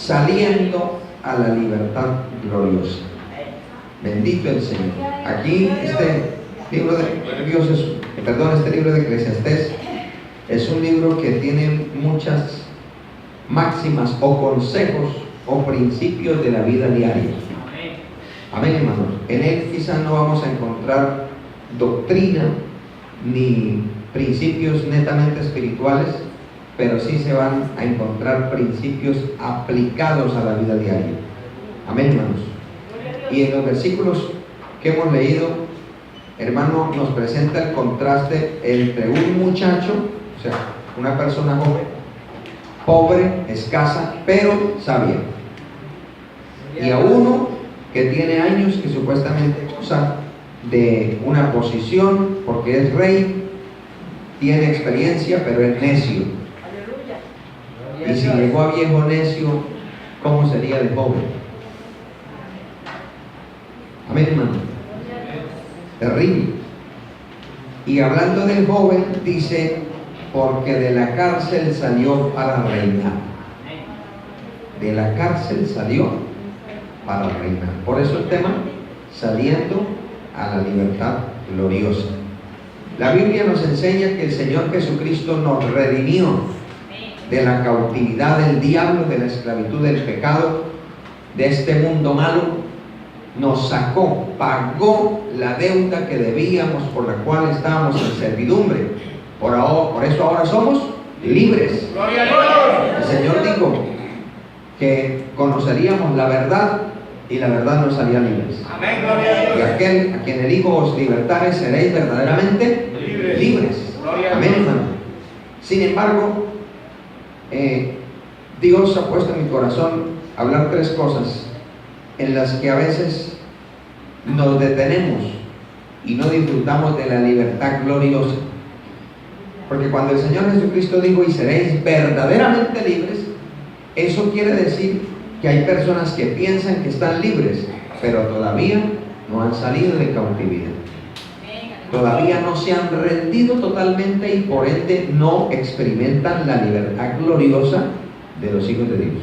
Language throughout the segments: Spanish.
saliendo a la libertad gloriosa. Bendito el Señor. Aquí este libro este libro de Eclesiastés es un libro que tiene muchas máximas o consejos o principios de la vida diaria. Amén, hermanos. En él quizás no vamos a encontrar doctrina ni principios netamente espirituales, pero sí se van a encontrar principios aplicados a la vida diaria. Amén, hermanos. Y en los versículos que hemos leído, hermano, nos presenta el contraste entre un muchacho, o sea, una persona joven, pobre, escasa, pero sabia, y a uno que tiene años, que supuestamente goza de una posición porque es rey, tiene experiencia, pero es necio. Y si llegó a viejo necio, ¿cómo sería de joven? Amén, hermano. Terrible. Y hablando del joven, dice, porque de la cárcel salió para reinar. De la cárcel salió para reinar. Por eso el tema, saliendo a la libertad gloriosa. La Biblia nos enseña que el Señor Jesucristo nos redimió de la cautividad del diablo, de la esclavitud del pecado, de este mundo malo. Nos sacó, pagó la deuda que debíamos, por la cual estábamos en servidumbre. Por eso ahora somos libres. ¡Gloria a Dios! El Señor dijo que conoceríamos la verdad y la verdad nos haría libres. Amén, gloria a Dios. Y aquel a quien el Hijo os libertare, seréis verdaderamente libres. Amén, hermano. Sin embargo, Dios ha puesto en mi corazón hablar tres cosas en las que a veces nos detenemos y no disfrutamos de la libertad gloriosa. Porque cuando el Señor Jesucristo dijo, y seréis verdaderamente libres, eso quiere decir que hay personas que piensan que están libres, pero todavía no han salido de cautividad. Todavía no se han rendido totalmente y por ende no experimentan la libertad gloriosa de los hijos de Dios.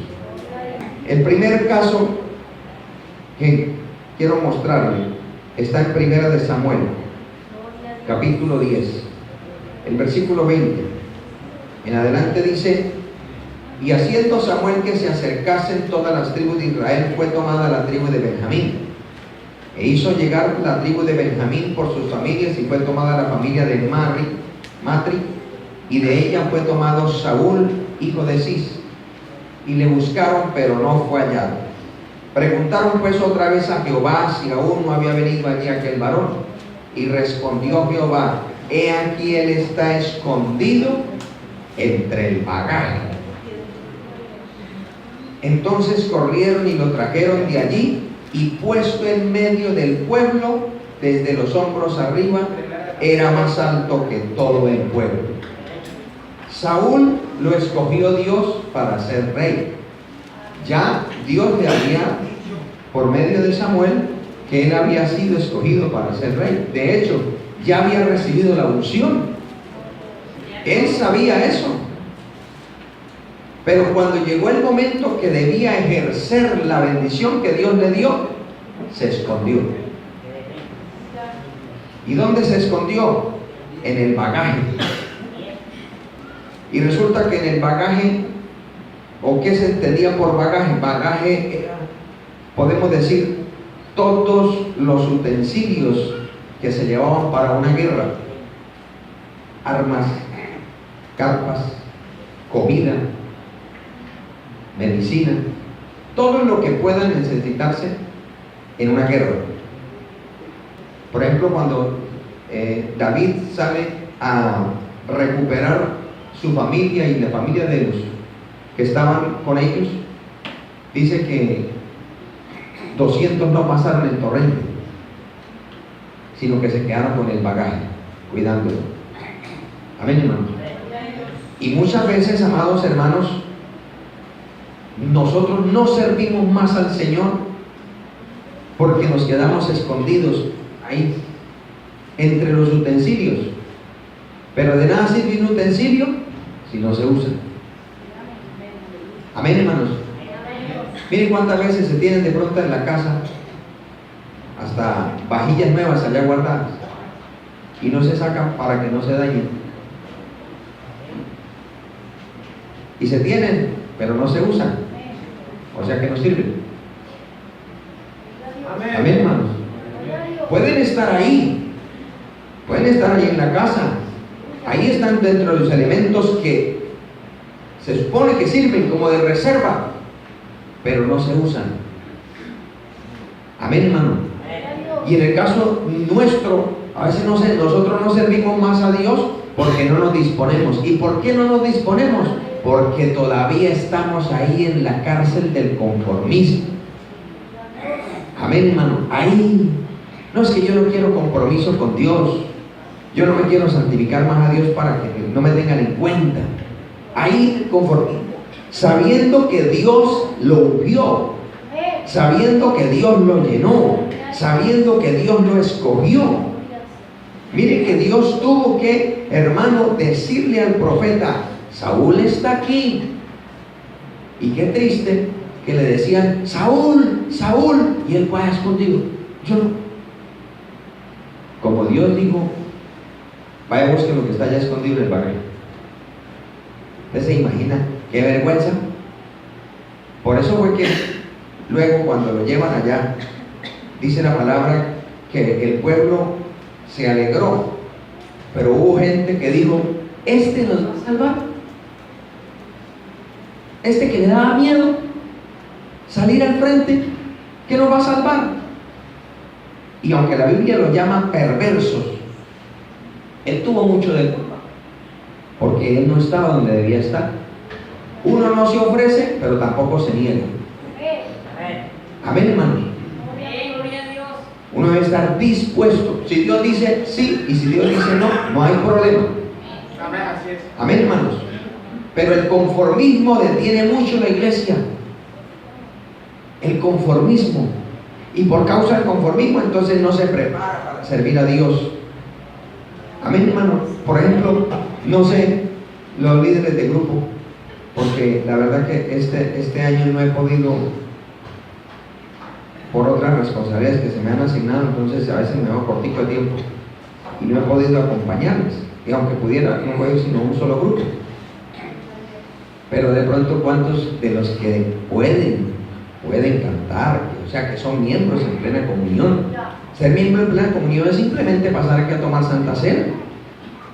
El primer caso que quiero mostrarle está en Primera de Samuel, capítulo 10, el versículo 20. En adelante dice, y haciendo Samuel que se acercasen todas las tribus de Israel, fue tomada la tribu de Benjamín, e hizo llegar la tribu de Benjamín por sus familias, y fue tomada la familia de Matri, y de ella fue tomado Saúl, hijo de Cis, y le buscaron, pero no fue hallado. Preguntaron pues otra vez a Jehová si aún no había venido allí aquel varón, y respondió Jehová, he aquí él está escondido entre el bagaje. Entonces corrieron y lo trajeron de allí, y puesto en medio del pueblo, desde los hombros arriba, era más alto que todo el pueblo. Saúl lo escogió Dios para ser rey. Ya Dios le había, por medio de Samuel, que él había sido escogido para ser rey. De hecho, ya había recibido la unción. Él sabía eso. Pero cuando llegó el momento que debía ejercer la bendición que Dios le dio, se escondió. ¿Y dónde se escondió? En el bagaje. Y resulta que en el bagaje, ¿o qué se entendía por bagaje? Bagaje era, podemos decir, todos los utensilios que se llevaban para una guerra: armas, carpas, comida, medicina, todo lo que pueda necesitarse en una guerra. Por ejemplo, cuando David sale a recuperar su familia y la familia de los que estaban con ellos, dice que 200 no pasaron el torrente, sino que se quedaron con el bagaje, cuidándolo. Amén, hermanos. Y muchas veces, amados hermanos, nosotros no servimos más al Señor porque nos quedamos escondidos ahí entre los utensilios. Pero de nada sirve un utensilio si no se usa. Amén, hermanos. Miren cuántas veces se tienen de pronto en la casa hasta vajillas nuevas allá guardadas y no se sacan para que no se dañen. Y se tienen, pero no se usan. O sea que no sirven. Amén, hermanos. Pueden estar ahí en la casa. Ahí están dentro de los elementos que se supone que sirven como de reserva, pero no se usan. Amén, hermano. Y en el caso nuestro, a veces nosotros no servimos más a Dios porque no nos disponemos. ¿Y por qué no nos disponemos? Porque todavía estamos ahí en la cárcel del conformismo. Amén, hermano. Ahí. No, es que yo no quiero compromiso con Dios. Yo no me quiero santificar más a Dios para que no me tengan en cuenta. Ahí conformismo. Sabiendo que Dios lo ungió, sabiendo que Dios lo llenó, sabiendo que Dios lo escogió. Mire que Dios tuvo que, hermano, decirle al profeta: Saúl está aquí. Y qué triste que le decían: Saúl, Saúl, y él vaya escondido. Yo no. Como Dios dijo: vaya, busque lo que está allá escondido en el barrio. ¿Usted se imagina qué vergüenza? Por eso fue que luego, cuando lo llevan allá, dice la palabra que el pueblo se alegró, pero hubo gente que dijo: este nos va a salvar, este que le daba miedo salir al frente, ¿qué nos va a salvar? Y aunque la Biblia lo llama perversos, él tuvo mucho de culpa, porque él no estaba donde debía estar. Uno no se ofrece, pero tampoco se niega. Amén, hermano. Uno debe estar dispuesto. Si Dios dice sí y si Dios dice no, no hay problema. Amén, hermanos. Pero el conformismo detiene mucho la iglesia. El conformismo. Y por causa del conformismo, entonces no se prepara para servir a Dios. Amén, hermano. Por ejemplo, no sé, los líderes de grupo, porque la verdad que este año no he podido, por otras responsabilidades que se me han asignado, entonces a veces me va cortico de tiempo y no he podido acompañarles. Y aunque pudiera, no puedo ir sino un solo grupo. Pero de pronto, ¿cuántos de los que pueden cantar, o sea, que son miembros en plena comunión? Ser miembro en plena comunión es simplemente pasar aquí a tomar Santa Cena.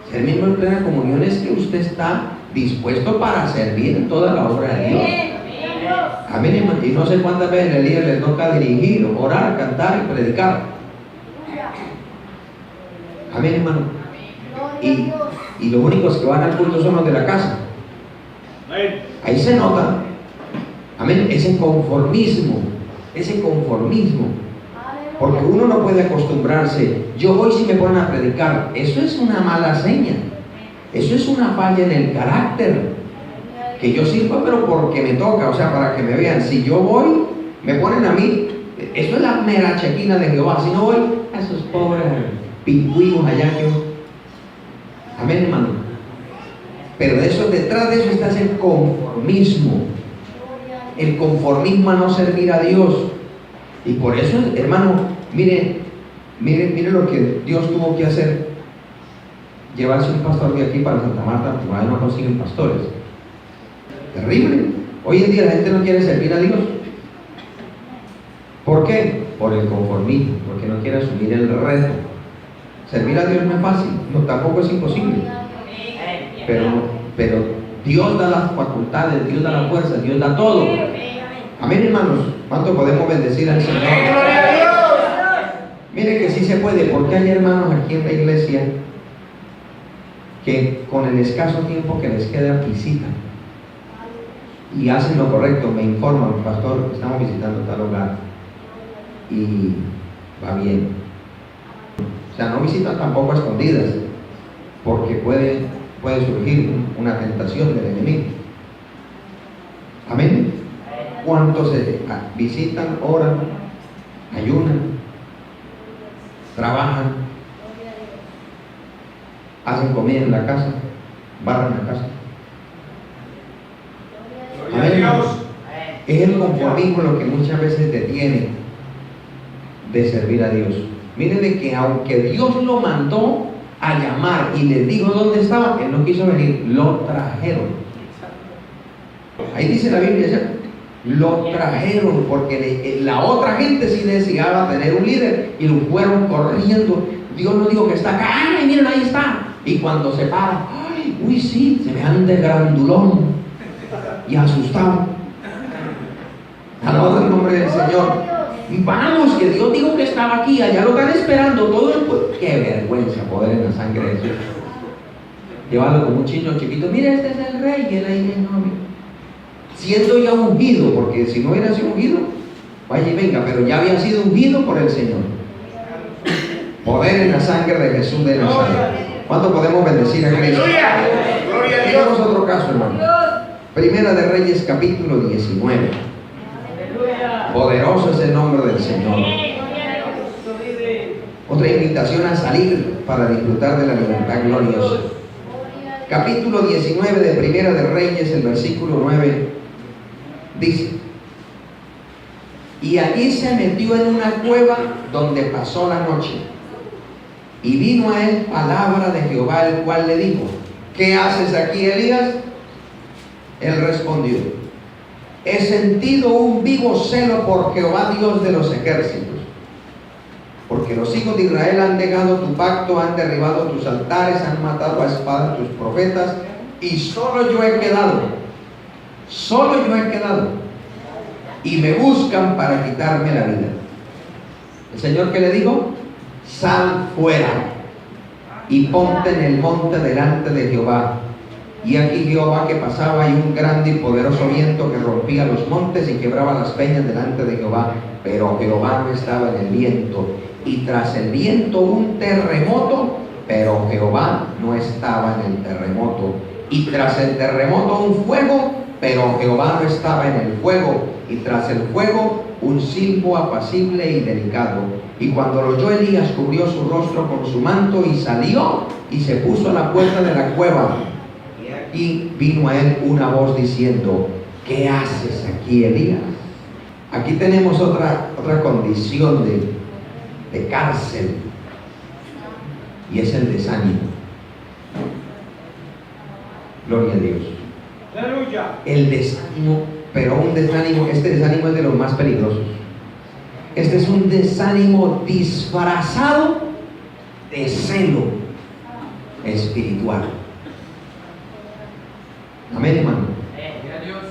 Ser miembro en plena comunión es que usted está dispuesto para servir en toda la obra de Dios. Amén, hermano. Y no sé cuántas veces el líder le toca dirigir, orar, cantar y predicar. Amén, hermano. Y los únicos que van al culto son los de la casa. Ahí se nota. Amén. Ese conformismo. Porque uno no puede acostumbrarse. Yo voy si me ponen a predicar. Eso es una mala seña. Eso es una falla en el carácter. Que yo sirva pero porque me toca, o sea, para que me vean. Si yo voy, me ponen a mí. Eso es la mera chequina de Jehová. Si no voy, a esos pobres pingüinos allá que... Amén, hermano. Pero detrás de eso está el conformismo. El conformismo a no servir a Dios. Y por eso, hermano, mire lo que Dios tuvo que hacer. Llevarse un pastor de aquí para Santa Marta, porque todavía no consiguen pastores. Terrible. Hoy en día la gente no quiere servir a Dios. ¿Por qué? Por el conformismo, porque no quiere asumir el reto. Servir a Dios no es fácil, no, tampoco es imposible. Pero Dios da las facultades, Dios da la fuerza, Dios da todo. Amén, hermanos. ¿Cuánto podemos bendecir al Señor? Mire que sí se puede, porque hay hermanos aquí en la iglesia que con el escaso tiempo que les queda visitan y hacen lo correcto. Me informan: pastor, estamos visitando tal lugar y va bien. O sea, no visitan tampoco a escondidas, porque puede surgir una tentación del enemigo. Amén. ¿Cuántos visitan, oran, ayunan, trabajan, hacen comida en la casa, barran la casa? Amén. Es el conformismo lo que muchas veces detiene de servir a Dios. Mírenle que aunque Dios lo mandó a llamar y les dijo dónde estaba, él no quiso venir, lo trajeron. Ahí dice la Biblia ya, lo trajeron porque la otra gente sí deseaba tener un líder y lo fueron corriendo. Dios no dijo que está acá, ¡ay, miren, ahí está! Y cuando se para, ¡ay, uy, sí! Se vean de grandulón y asustado. Alabado el nombre del Señor. Vamos, que Dios dijo que estaba aquí, allá lo están esperando todo el pueblo. ¡Qué vergüenza! Poder en la sangre de Jesús. Llevarlo como un chino chiquito, mira, este es el rey, y él ahí no, siendo ya ungido, porque si no hubiera sido ungido, vaya y venga, pero ya había sido ungido por el Señor. Poder en la sangre de Jesús de Nazaret. ¿Cuánto podemos bendecir a Cristo? Gloria a Dios. Tenemos otro caso, hermano. Primera de Reyes, capítulo 19. Poderoso es el nombre del Señor. Otra invitación a salir para disfrutar de la libertad gloriosa. Capítulo 19 de Primera de Reyes, el versículo 9, dice: y allí se metió en una cueva donde pasó la noche. Y vino a él palabra de Jehová, el cual le dijo: ¿qué haces aquí, Elías? Él respondió: he sentido un vivo celo por Jehová, Dios de los ejércitos, porque los hijos de Israel han negado tu pacto, han derribado tus altares, han matado a espada tus profetas, y solo yo he quedado, y me buscan para quitarme la vida. El Señor, ¿qué le dijo? Sal fuera y ponte en el monte delante de Jehová. Y aquí Jehová que pasaba, y un grande y poderoso viento que rompía los montes y quebraba las peñas delante de Jehová, pero Jehová no estaba en el viento. Y tras el viento un terremoto, pero Jehová no estaba en el terremoto. Y tras el terremoto un fuego, pero Jehová no estaba en el fuego. Y tras el fuego un silbo apacible y delicado. Y cuando lo oyó Elías, cubrió su rostro con su manto y salió y se puso a la puerta de la cueva. Y aquí vino a él una voz diciendo: ¿qué haces aquí, Elías? Aquí tenemos otra condición de cárcel, y es el desánimo. Gloria a Dios. Aleluya. El desánimo, pero un desánimo, este desánimo es de los más peligrosos. Este es un desánimo disfrazado de celo espiritual. Amén, hermano.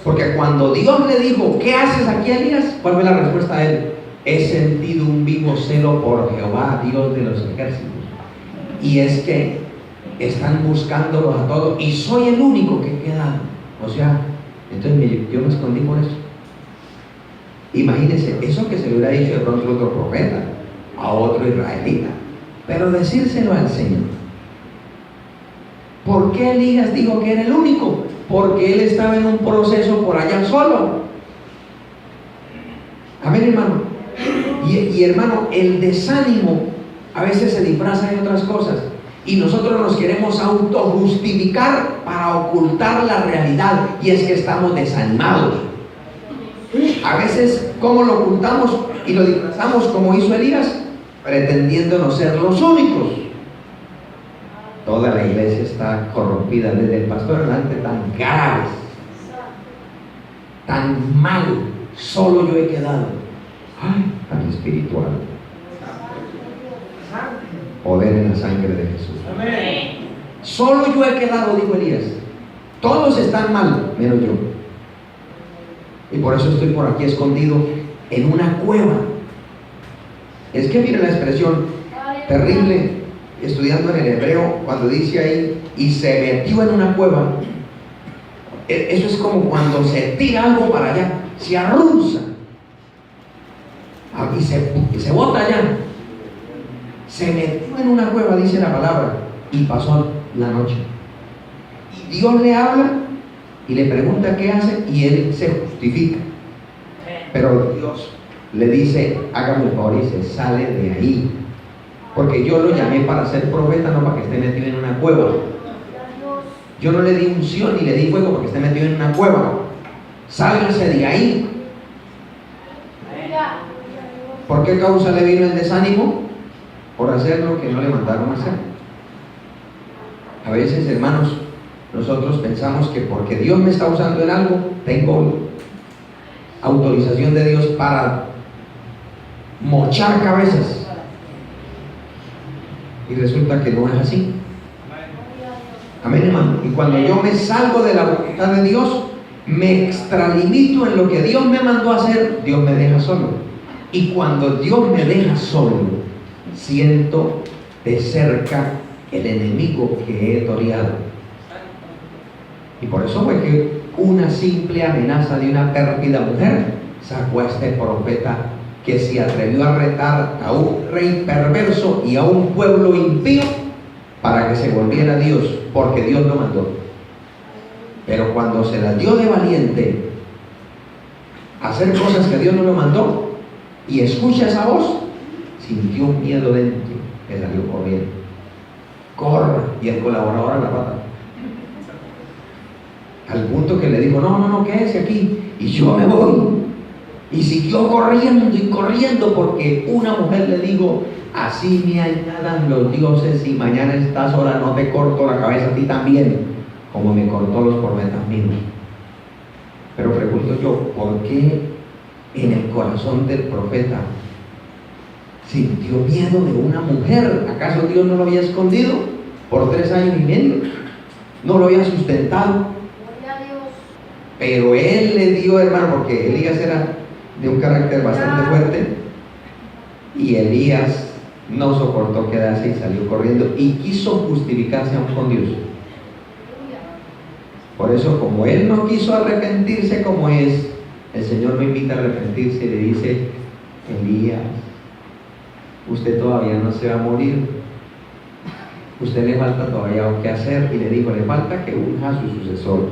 Porque cuando Dios le dijo: ¿qué haces aquí, Elías? ¿Cuál fue la respuesta a él? He sentido un vivo celo por Jehová, Dios de los ejércitos. Y es que están buscándolos a todos y soy el único que queda. O sea, entonces yo me escondí por eso. Imagínense, eso que se le hubiera dicho de pronto a otro profeta, a otro israelita, pero decírselo al Señor. ¿Por qué Elías dijo que era el único? Porque él estaba en un proceso por allá solo. Amén, hermano. Y hermano, el desánimo a veces se disfraza de otras cosas y nosotros nos queremos autojustificar para ocultar la realidad, y es que estamos desanimados. A veces, ¿cómo lo ocultamos y lo disfrazamos como hizo Elías? Pretendiéndonos ser los únicos. Toda la iglesia está corrompida, desde el pastor adelante, tan graves, tan mal. Solo yo he quedado. Ay, tan espiritual. Poder en la sangre de Jesús. Amén. Solo yo he quedado, dijo Elías. Todos están mal, menos yo. Y por eso estoy por aquí escondido en una cueva. Es que miren la expresión terrible, estudiando en el hebreo, cuando dice ahí: y se metió en una cueva. Eso es como cuando se tira algo para allá, se arrunza y se bota allá. Se metió en una cueva, dice la palabra, y pasó la noche. Y Dios le habla y le pregunta qué hace, y él se justifica. Pero Dios le dice: hágame el favor, y se sale de ahí, porque yo lo llamé para ser profeta, no para que esté metido en una cueva. Yo no le di unción ni le di fuego para que esté metido en una cueva. Sálgase de ahí. ¿Por qué causa le vino el desánimo? Por hacer lo que no le mandaron a hacer. A veces, hermanos, nosotros pensamos que porque Dios me está usando en algo, tengo autorización de Dios para mochar cabezas. Y resulta que no es así. Amén, hermano. Y cuando yo me salgo de la voluntad de Dios, me extralimito en lo que Dios me mandó a hacer, Dios me deja solo. Y cuando Dios me deja solo, siento de cerca el enemigo que he toreado. Y por eso fue que una simple amenaza de una pérfida mujer sacó a este profeta, que se atrevió a retar a un rey perverso y a un pueblo impío para que se volviera a Dios, porque Dios lo mandó. Pero cuando se la dio de valiente a hacer cosas que Dios no lo mandó y escucha esa voz, sintió un miedo dentro, que salió corriendo. Corra, y el colaborador a la pata, al punto que le dijo: no, quédese aquí y yo me voy. Y siguió corriendo y corriendo, porque una mujer le dijo: así me añadan los dioses y mañana a estas horas no te corto la cabeza a ti también, como me cortó los profetas míos. Pero pregunto yo, ¿por qué en el corazón del profeta sintió miedo de una mujer? ¿Acaso Dios no lo había escondido por 3 años y medio? ¿No lo había sustentado? Pero él le dio, hermano, porque Elías era de un carácter bastante fuerte, y Elías no soportó quedarse y salió corriendo y quiso justificarse aún con Dios. Por eso, como él no quiso arrepentirse como es, el Señor lo invita a arrepentirse y le dice: Elías, usted todavía no se va a morir, usted le falta todavía qué hacer. Y le dijo: le falta que unja a su sucesor,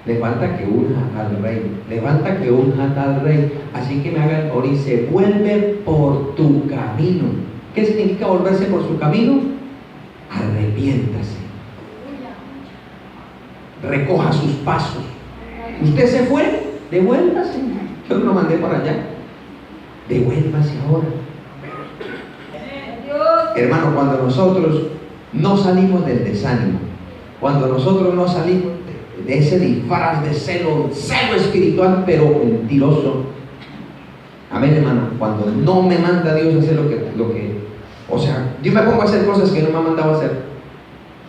le falta que unja al rey, le falta que unja a tal rey, así que me haga el favor y se vuelve por tu camino. ¿Qué significa volverse por su camino? Arrepiéntase, recoja sus pasos. Usted se fue, devuélvase. Yo no lo mandé para allá, devuélvase ahora. Hermano, cuando nosotros no salimos del desánimo, cuando nosotros no salimos de ese disfraz de celo espiritual, pero mentiroso, amén, hermano, cuando no me manda Dios a hacer lo que o sea, yo me pongo a hacer cosas que no me ha mandado a hacer,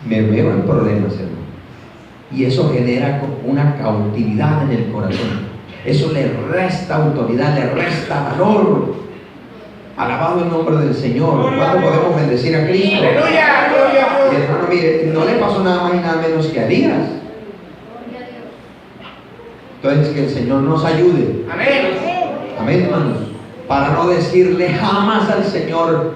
me veo en problemas, hermano, y eso genera una cautividad en el corazón. Eso le resta autoridad, le resta valor. Alabado el nombre del Señor. ¿Cuándo podemos bendecir a Cristo? ¡Aleluya! ¡Gloria a Dios! Y hermano, mire, no le pasó nada más y nada menos que a Elías. Entonces, que el Señor nos ayude. Amén. Amén, hermanos. Para no decirle jamás al Señor: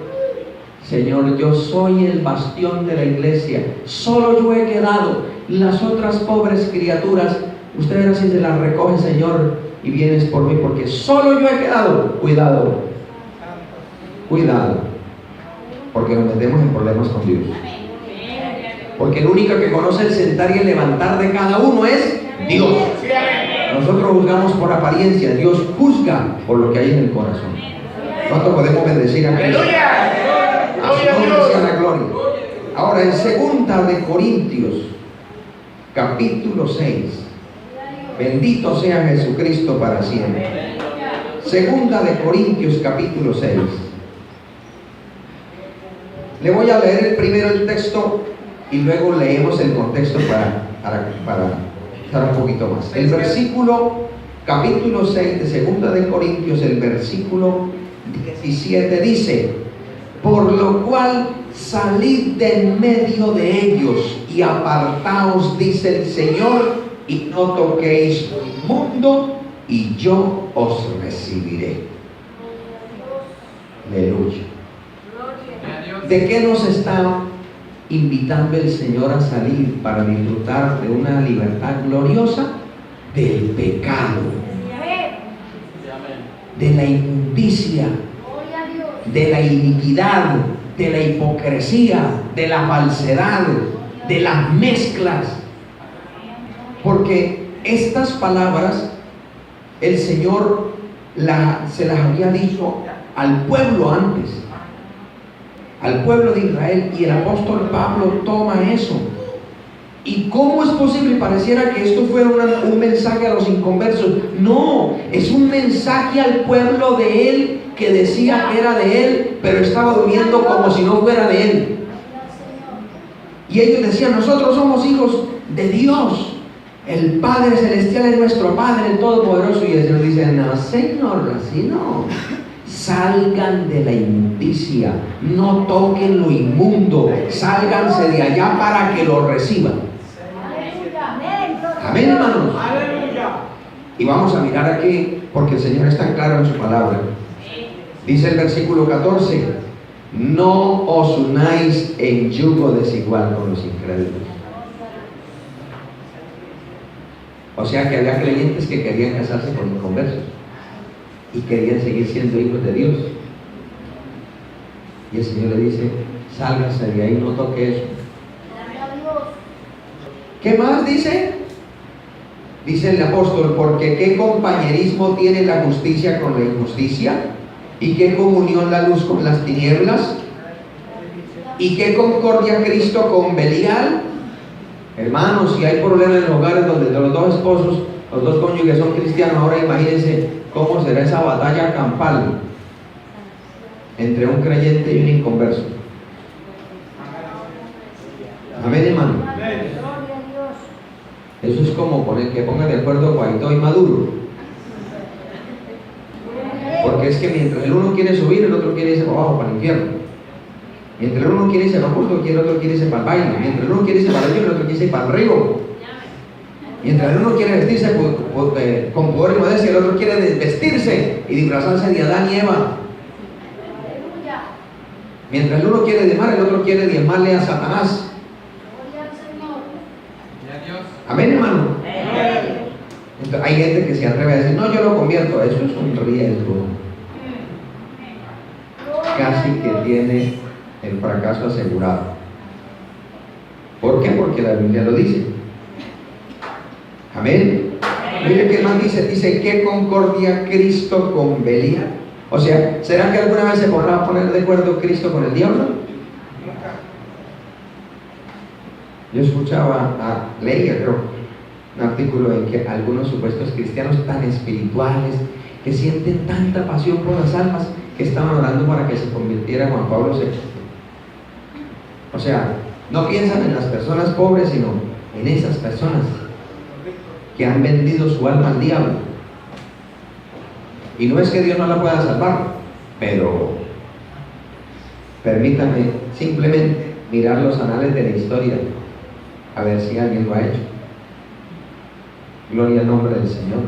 Señor, yo soy el bastión de la iglesia, solo yo he quedado, las otras pobres criaturas, usted verá si se las recoge, Señor, y vienes por mí, porque solo yo he quedado. Cuidado, cuidado, porque nos metemos en problemas con Dios. Porque el único que conoce el sentar y el levantar de cada uno es Dios. Nosotros juzgamos por apariencia, Dios juzga por lo que hay en el corazón. ¿Cuánto podemos bendecir a Cristo? A su nombre sea la gloria. Ahora, en 2 de Corintios, capítulo 6, bendito sea Jesucristo para siempre. 2 de Corintios, capítulo 6. Le voy a leer primero el texto y luego leemos el contexto para estar un poquito más. El versículo, capítulo 6 de 2 de Corintios, el versículo 17 dice: por lo cual salid de en medio de ellos y apartaos, dice el Señor, y no toquéis lo inmundo, y yo os recibiré. Aleluya. ¿De qué nos está invitando el Señor a salir para disfrutar de una libertad gloriosa? Del pecado, de la inmundicia, de la iniquidad, de la hipocresía, de la falsedad, de las mezclas. Porque estas palabras el Señor se las había dicho al pueblo antes, al pueblo de Israel, y el apóstol Pablo toma eso. ¿Y cómo es posible? Pareciera que esto fuera un mensaje a los inconversos. No, es un mensaje al pueblo de él, que decía que era de él, pero estaba viviendo como si no fuera de él. Y ellos decían: nosotros somos hijos de Dios, el Padre Celestial es nuestro Padre, el Todopoderoso. Y el Señor dice: no, Señor, así no. Salgan de la inmundicia, no toquen lo inmundo, sálganse de allá para que lo reciban. Amén, hermanos. Aleluya. Y vamos a mirar aquí, porque el Señor es tan claro en su palabra. Dice el versículo 14: no os unáis en yugo desigual con los incrédulos. O sea que había creyentes que querían casarse con inconversos y querían seguir siendo hijos de Dios. Y el Señor le dice: sálgase de ahí, no toque eso. ¿Qué más dice? Dice el apóstol: porque qué compañerismo tiene la justicia con la injusticia, y qué comunión la luz con las tinieblas, y qué concordia Cristo con Belial. Hermanos, si hay problemas en los hogares donde los dos esposos, los dos cónyuges son cristianos, ahora imagínense cómo será esa batalla campal entre un creyente y un inconverso. Amén, hermano. Eso es como que pongan de acuerdo Guaidó y Maduro. Porque es que mientras el uno quiere subir, el otro quiere irse para abajo, para el infierno. Mientras el uno quiere irse para el culto, el otro quiere irse para el baile. Mientras el uno quiere irse para el río, el otro quiere irse para el río. Mientras el uno quiere vestirse con pudor y modestia, el otro quiere vestirse y disfrazarse de Adán y Eva. Mientras el uno quiere diezmar, el otro quiere diezmarle a Satanás. Amén, hermano. Entonces, hay gente que se atreve a decir: no, yo lo convierto. Eso es un riesgo. Casi que tiene el fracaso asegurado. ¿Por qué? Porque la Biblia lo dice. Amén. Mire qué más dice. Dice: ¿qué concordia Cristo con Belial? O sea, ¿será que alguna vez se podrá poner de acuerdo Cristo con el diablo? Yo leía, creo, un artículo en que algunos supuestos cristianos tan espirituales, que sienten tanta pasión por las almas, que estaban orando para que se convirtiera Juan Pablo VI. O sea, no piensan en las personas pobres, sino en esas personas que han vendido su alma al diablo. Y no es que Dios no la pueda salvar, pero permítanme simplemente mirar los anales de la historia, a ver si alguien lo ha hecho. Gloria al nombre del Señor.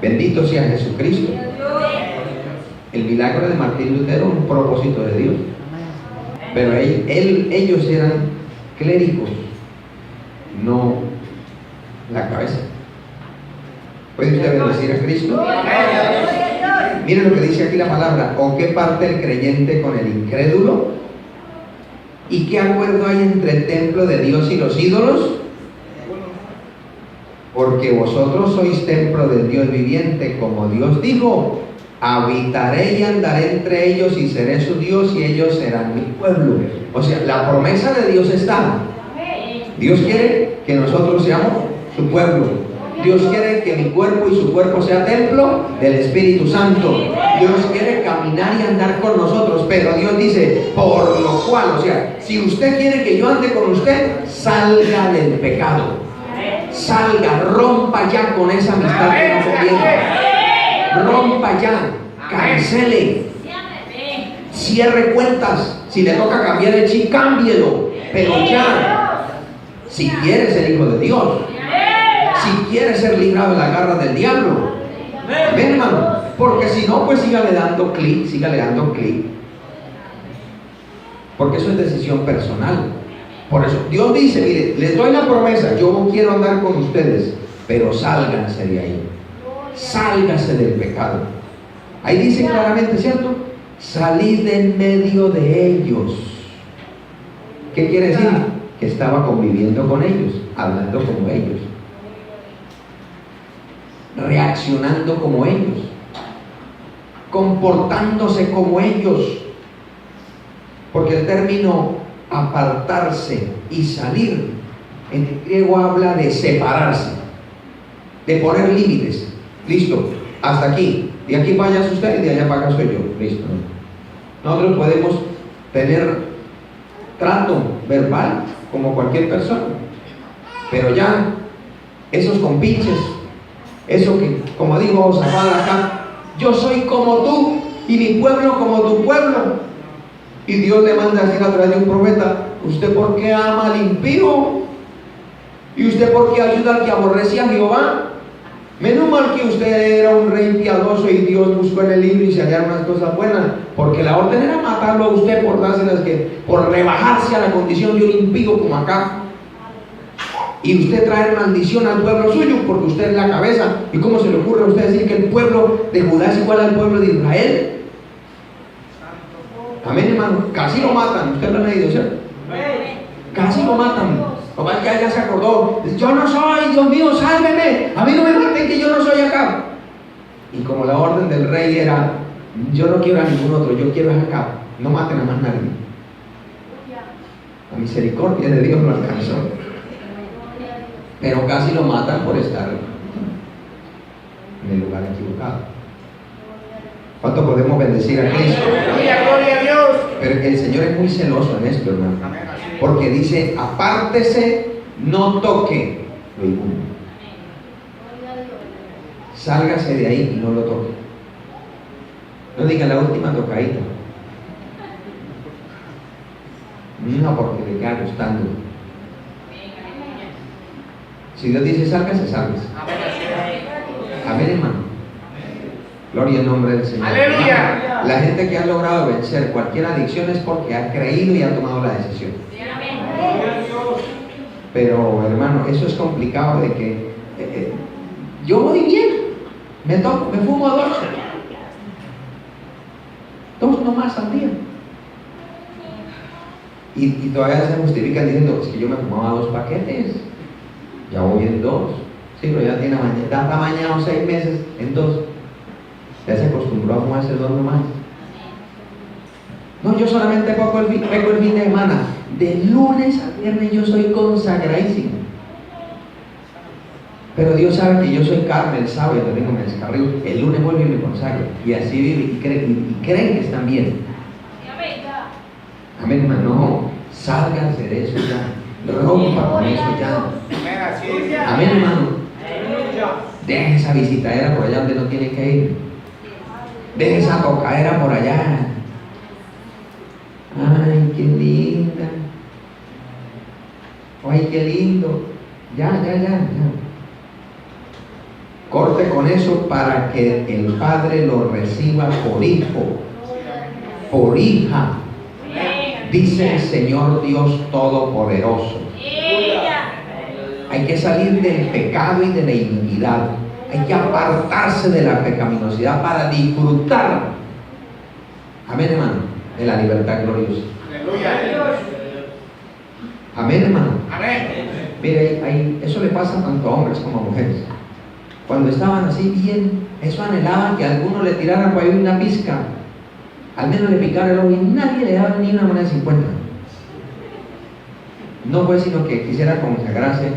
Bendito sea Jesucristo. El milagro de Martín Lutero, un propósito de Dios. Pero ellos eran clérigos, no la cabeza. ¿Puede usted bendecir a Cristo? Miren lo que dice aquí la palabra: ¿o qué parte el creyente con el incrédulo? ¿Y qué acuerdo hay entre el templo de Dios y los ídolos? Porque vosotros sois templo del Dios viviente, como Dios dijo: habitaré y andaré entre ellos y seré su Dios y ellos serán mi pueblo. O sea, la promesa de Dios está. Dios quiere que nosotros seamos su pueblo. Dios quiere que mi cuerpo y su cuerpo sea templo del Espíritu Santo. Dios quiere caminar y andar con nosotros, pero Dios dice: por lo cual, o sea, si usted quiere que yo ande con usted, salga del pecado. Salga, rompa ya con esa amistad que no conviene. Rompa ya, cancele, cierre cuentas. Si le toca cambiar el chip, cámbielo, pero ya. Si quiere ser hijo de Dios, si quiere ser librado de la garra del diablo, amén, hermano. Porque si no, pues sígale dando clic. Porque eso es decisión personal. Por eso Dios dice: mire, les doy la promesa, yo quiero andar con ustedes, pero sálganse de ahí, sálganse del pecado. Ahí dice claramente, ¿cierto? Salid de en medio de ellos. ¿Qué quiere decir? Que estaba conviviendo con ellos, hablando como ellos, reaccionando como ellos. comportándose como ellos. Porque el término apartarse y salir en el griego habla de separarse, de poner límites. Listo, hasta aquí. De aquí para allá es usted y de allá para acá soy yo. Listo. Nosotros podemos tener trato verbal como cualquier persona, pero ya esos compinches, eso que, como dijo Josafat acá, yo soy como tú y mi pueblo como tu pueblo. Y Dios le manda a decir a través de un profeta: ¿usted por qué ama al impío? ¿Y usted por qué ayuda al que aborrece a Jehová? Menos mal que usted era un rey piadoso y Dios buscó en el libro y se hallaron unas cosas buenas, porque la orden era matarlo a usted por dárselas, por rebajarse a la condición de un impío como acá. Y usted trae maldición al pueblo suyo porque usted es la cabeza. ¿Y cómo se le ocurre a usted decir que el pueblo de Judá es igual al pueblo de Israel? Amén, hermano. Casi lo matan. Usted lo ha leído, ¿cierto? Casi lo matan. Papá ya se acordó. Yo no soy, Dios mío, sálveme. A mí no me maten, que yo no soy acá. Y como la orden del rey era: yo no quiero a ningún otro, yo quiero a acá. No maten a más nadie. La misericordia de Dios lo alcanzó. Pero casi lo matan por estar en el lugar equivocado. ¿Cuánto podemos bendecir a Cristo? Gloria a Dios. Pero el Señor es muy celoso en esto, hermano. Porque dice: apártese, no toque lo inmundo. Sálgase de ahí y no lo toque. No diga la última tocadita. No, porque le queda gustando. Si Dios dice sálgase, sálgase. Amén, hermano. Gloria al nombre del Señor. Aleluya. La gente que ha logrado vencer cualquier adicción es porque ha creído y ha tomado la decisión. Pero, hermano, eso es complicado de que yo voy bien, me fumo dos nomás al día. Y todavía se justifican diciendo: es que yo me fumaba 2 paquetes, ya voy en 2. Sí, pero ya tiene está amañado 6 meses en 2. Ya se acostumbró a fumarse 2 nomás. No, yo solamente peco el fin de semana. De lunes a viernes yo soy consagradísimo. Pero Dios sabe que yo soy carne, el sábado y el domingo me descarrío. El lunes vuelvo y me consagro. Y así vive y creen que están bien. Amén, hermano. No, sálganse de eso ya. Rompa con eso ya. Amén, hermano. Deje esa visitadera por allá donde no tiene que ir. Deje esa tocadera por allá. Ay, qué linda. Ay, qué lindo. Ya. Corte con eso para que el Padre lo reciba por hijo, por hija. Dice el Señor Dios Todopoderoso. Hay que salir del pecado y de la iniquidad. Hay que apartarse de la pecaminosidad para disfrutar, amén, hermano, de la libertad gloriosa. Amén, hermano. Mire, eso le pasa tanto a hombres como a mujeres. Cuando estaban así bien, eso anhelaban que a alguno le tiraran por ahí una pizca, al menos le picara el ojo, y nadie le daba ni una moneda de 50. No fue sino que quisiera consagrarse,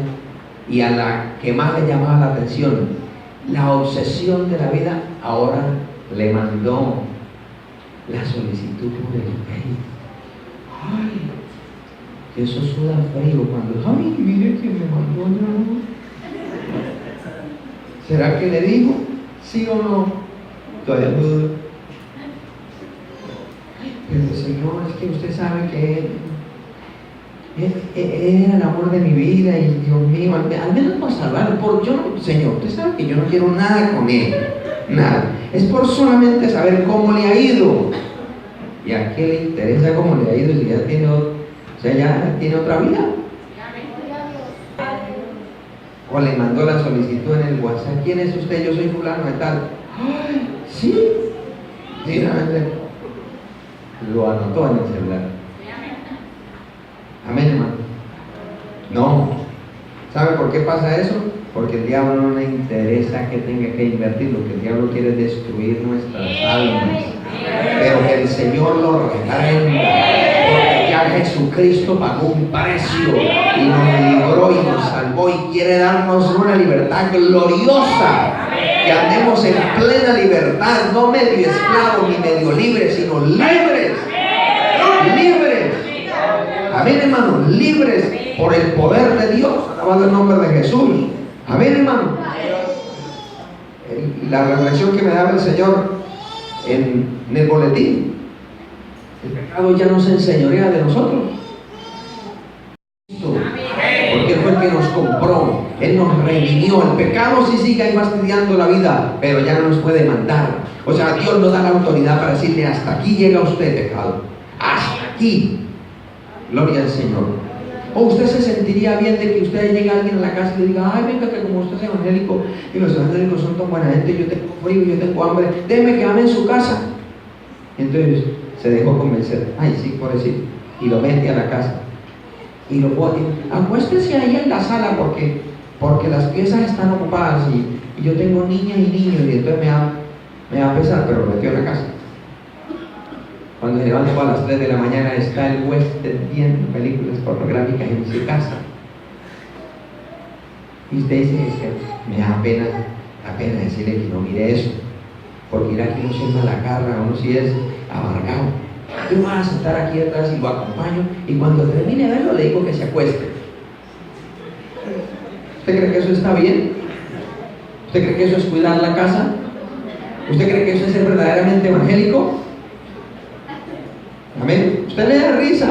y a la que más le llamaba la atención, la obsesión de la vida, ahora le mandó la solicitud por el rey. Ay, eso suda frío cuando, ay, mire que me mandó ya. ¿Será que le digo? ¿Sí o no? Todavía dudo. Pero Señor, es que usted sabe que Él era el amor de mi vida y Dios mío, al menos por salvarlo. Señor, usted sabe que yo no quiero nada con Él, nada. Es por solamente saber cómo le ha ido. ¿Y a qué le interesa cómo le ha ido si ya tiene otra vida? O le mandó la solicitud en el WhatsApp: ¿quién es usted? Yo soy fulano de tal. ¡Ay, sí! Sí, lo anotó en el celular. Amén, hermano. No. ¿Sabe por qué pasa eso? Porque el diablo no le interesa que tenga que invertir, lo que el diablo quiere es destruir nuestras almas. Pero que el Señor lo reprenda, porque ya Jesucristo pagó un precio y nos libró y nos salvó y quiere darnos una libertad gloriosa. Que andemos en plena libertad, no medio esclavos ni medio libres, sino libres. Libres. Amén, hermanos, libres por el poder de Dios, alabado el nombre de Jesús. Amén, hermano. La revelación que me daba el Señor en el boletín: el pecado ya no se enseñorea de nosotros, porque Él fue el que nos compró, Él nos redimió. El pecado sí sigue ahí fastidiando la vida, pero ya no nos puede mandar. O sea, Dios nos da la autoridad para decirle: hasta aquí llega usted, pecado, hasta aquí. Gloria al Señor. O usted se sentiría bien de que usted llegue a alguien a la casa y le diga: ay, venga, que como usted es evangélico y los evangélicos son tan buena gente, yo tengo frío, yo tengo hambre, déjeme quedarme en su casa. Entonces se dejó convencer: ay, sí, por decir, y lo mete a la casa y lo pone: acuéstese ahí en la sala porque las piezas están ocupadas y yo tengo niñas y niños, y entonces me va a pesar, pero lo metió en la casa. Cuando se levantó a las 3 de la mañana, está el huésped viendo películas pornográficas en su casa. Y usted dice: es que me da pena decirle que no mire eso, porque irá que uno se llama la garra, uno sí es amargado. Yo me voy a sentar aquí atrás y lo acompaño, y cuando termine de verlo le digo que se acueste. ¿Usted cree que eso está bien? ¿Usted cree que eso es cuidar la casa? ¿Usted cree que eso es ser verdaderamente evangélico? Amén. Usted le da risa,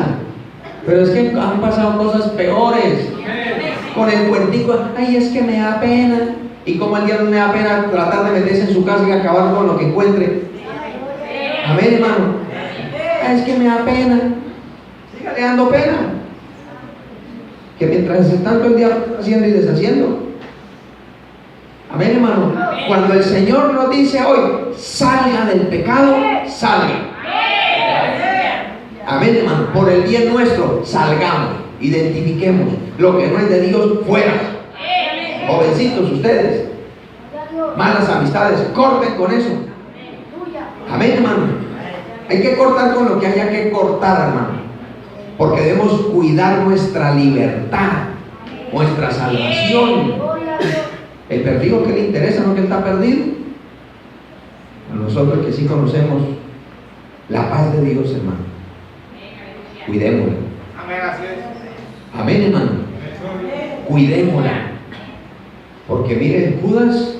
pero es que han pasado cosas peores. Con el cuentico: ay, es que me da pena. Y como el diablo me da pena tratar de meterse en su casa y acabar con lo que encuentre. Amén, hermano. Ay, es que me da pena. Sígale dando pena. Que mientras están todo el día haciendo y deshaciendo. Amén, hermano. Cuando el Señor nos dice hoy: salga del pecado, salga. Amén, hermano. Por el bien nuestro, salgamos, identifiquemos lo que no es de Dios, fuera. Jovencitos, ustedes, malas amistades, corten con eso. Amén, hermano. Hay que cortar con lo que haya que cortar, hermano, porque debemos cuidar nuestra libertad, nuestra salvación. El perdido, ¿qué le interesa? ¿No que está perdido? A nosotros que sí conocemos la paz de Dios, hermano, cuidémosla. Amén, hermano. Cuidémosla. Porque mire, Judas,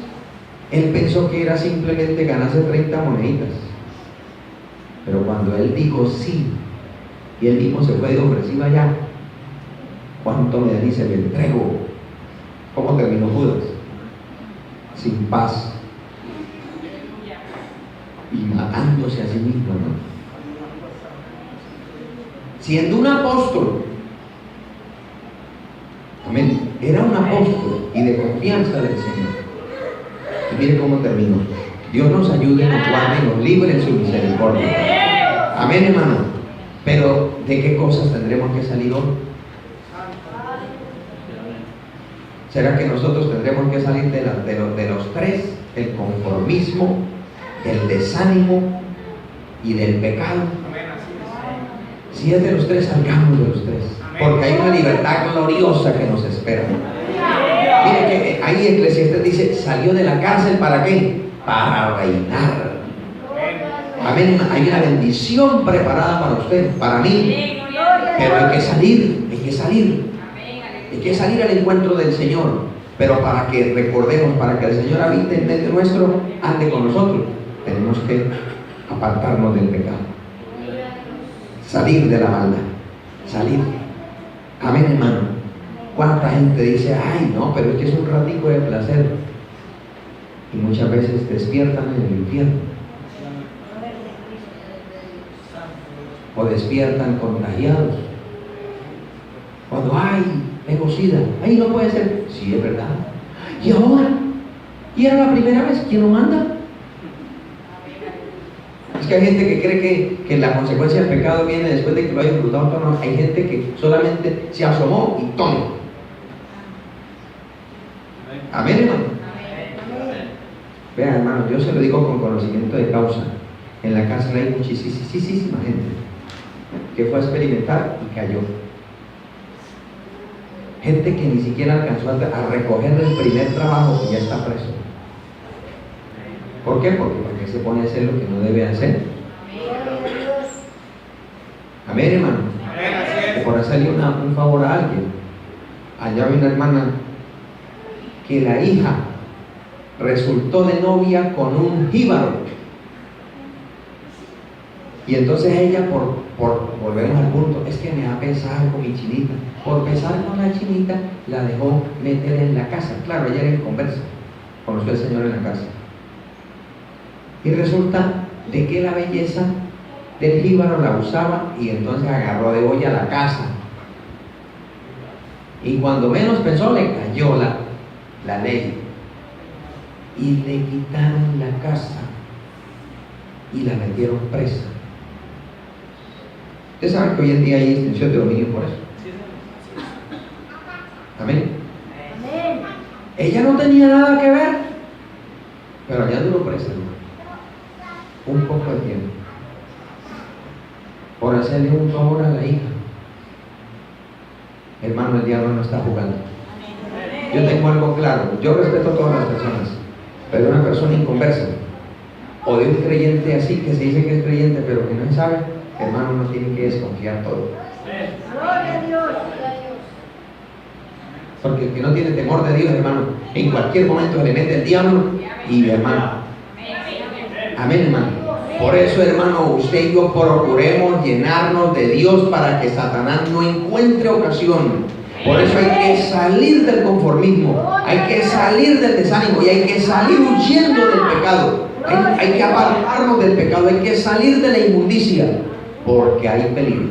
él pensó que era simplemente ganarse 30 moneditas. Pero cuando él dijo sí, y él mismo se fue de ofrecido allá: ¿cuánto me dan? Y se le entrego. ¿Cómo terminó Judas? Sin paz y matándose a sí mismo, ¿no? Siendo un apóstol. Amén. Era un apóstol y de confianza del Señor. Y mire cómo terminó. Dios nos ayude, nos guarde y nos libre en su misericordia. Amén, hermano. Pero ¿de qué cosas tendremos que salir hoy? ¿Será que nosotros tendremos que salir de los tres? El conformismo, el desánimo y del pecado. Si es de los tres, salgamos de los tres, porque hay una libertad gloriosa que nos espera. Mire que ahí Eclesiastés dice: salió de la cárcel, ¿para qué? Para reinar. Amén. Hay una bendición preparada para usted, para mí, pero hay que salir, hay que salir al encuentro del Señor. Pero para que recordemos, para que el Señor habite en medio nuestro, ande con nosotros, tenemos que apartarnos del pecado, salir de la maldad, salir. Amén, hermano. ¿Cuánta gente dice: ay, no, pero es que es un ratico de placer? Y muchas veces despiertan en el infierno, o despiertan contagiados. Cuando: ay, tengo sida. Ay, no puede ser. Sí, es verdad. ¿Y ahora? ¿Y era la primera vez? ¿Quién lo manda? Es que hay gente que cree que la consecuencia del pecado viene después de que lo haya disfrutado todo. No, hay gente que solamente se asomó y toma. Amén, hermano. Vean, hermano, yo se lo digo con conocimiento de causa. En la cárcel hay muchísima gente que fue a experimentar y cayó. Gente que ni siquiera alcanzó a recoger el primer trabajo y ya está preso. ¿Por qué? Porque se pone a hacer lo que no debe hacer. Amén, hermano. Que por hacerle un favor a alguien. Allá hay una hermana que la hija resultó de novia con un jíbaro. Y entonces ella, volvemos al punto, es que me ha pesado con mi chinita. Por pesar con la chinita, la dejó meter en la casa. Claro, ella era inconversa. Conoció al Señor en la casa. Y resulta de que la belleza del jíbaro la usaba y entonces agarró de olla la casa. Y cuando menos pensó, le cayó la ley. Y le quitaron la casa y la metieron presa. Ustedes saben que hoy en día hay extinción de dominio por eso. Amén. Ella no tenía nada que ver, pero allá duró presa, hermano. Un poco de tiempo. Por hacerle un favor a la hija. Hermano, el diablo no está jugando. Yo tengo algo claro. Yo respeto a todas las personas, pero una persona inconversa o de un creyente así que se dice que es creyente pero que no sabe, hermano, uno tiene que desconfiar todo. Gloria a Dios. Porque el que no tiene temor de Dios, hermano, en cualquier momento se le mete el diablo y hermano. Amén, hermano. Por eso, hermano, usted y yo procuremos llenarnos de Dios para que Satanás no encuentre ocasión. Por eso hay que salir del conformismo, hay que salir del desánimo y hay que salir huyendo del pecado. Hay que apartarnos del pecado, hay que salir de la inmundicia, porque hay peligro.